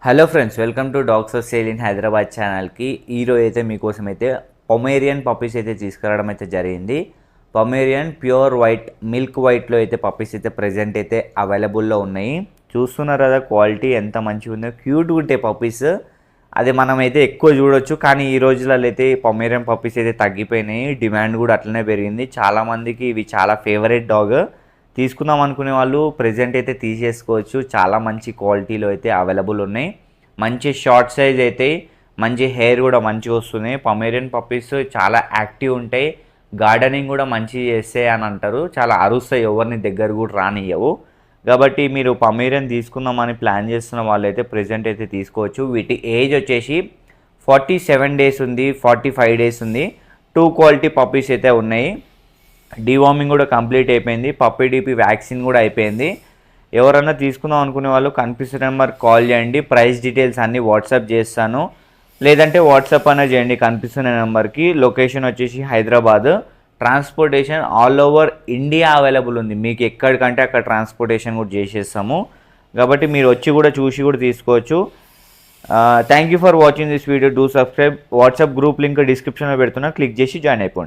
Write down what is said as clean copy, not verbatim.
Hello friends, welcome to dogs for sale in Hyderabad ఛానల్కి. ఈరోజు అయితే మీకోసం అయితే పొమేరియన్ పప్పీస్ అయితే తీసుకురావడం అయితే జరిగింది. పొమేరియన్ ప్యూర్ వైట్, మిల్క్ వైట్లో అయితే పప్పీస్ అయితే ప్రజెంట్ అయితే అవైలబుల్లో ఉన్నాయి. చూస్తున్నారు కదా క్వాలిటీ ఎంత మంచిగా ఉందో, క్యూట్గా ఉంటాయి పప్పీస్. అది మనమైతే ఎక్కువ చూడొచ్చు, కానీ ఈ రోజులలో అయితే పొమేరియన్ పప్పీస్ అయితే తగ్గిపోయినాయి. డిమాండ్ కూడా అట్లనే పెరిగింది. చాలామందికి ఇవి చాలా ఫేవరెట్ డాగ్. తీసుకుందాం అనుకునే వాళ్ళు ప్రెజెంట్ అయితే తీసేసుకోవచ్చు. చాలా మంచి క్వాలిటీలో అయితే అవైలబుల్ ఉన్నాయి. మంచి షార్ట్ సైజ్ అయితే, మంచి హెయిర్ కూడా మంచిగా వస్తున్నాయి. పొమేరియన్ పప్పీస్ చాలా యాక్టివ్ ఉంటాయి, గార్డెనింగ్ కూడా మంచిగా చేస్తాయి అని అంటారు. చాలా అరుస్తాయి, ఎవరిని దగ్గర కూడా రానియ్యవు. కాబట్టి మీరు పొమేరియన్ తీసుకుందామని ప్లాన్ చేస్తున్న వాళ్ళైతే ప్రెజెంట్ అయితే తీసుకోవచ్చు. వీటి ఏజ్ వచ్చేసి 47 డేస్ ఉంది, 45 డేస్ ఉంది. 2 క్వాలిటీ పప్పీస్ అయితే ఉన్నాయి. డీవార్మింగ్ కూడా కంప్లీట్ అయిపోయింది. పప్పీ డీపీ వ్యాక్సిన్ కూడా అయిపోయింది. ఎవరన్నా తీసుకుందాం అనుకునే వాళ్ళు కనిపిస్తున్న నెంబర్ కాల్ చేయండి. ప్రైస్ డీటెయిల్స్ అన్నీ వాట్సాప్ చేస్తాను, లేదంటే వాట్సాప్ అనే చేయండి కనిపిస్తున్న నెంబర్కి. లొకేషన్ వచ్చేసి Hyderabad. Transportation all over India available ఉంది. మీకు ఎక్కడికంటే అక్కడ ట్రాన్స్పోర్టేషన్ కూడా చేసేస్తాము. కాబట్టి మీరు వచ్చి కూడా చూసి కూడా తీసుకోవచ్చు. Thank you for watching this video. Do subscribe. WhatsApp group link డిస్క్రిప్షన్లో పెడుతున్నా, క్లిక్ చేసి జాయిన్ అయిపోండి.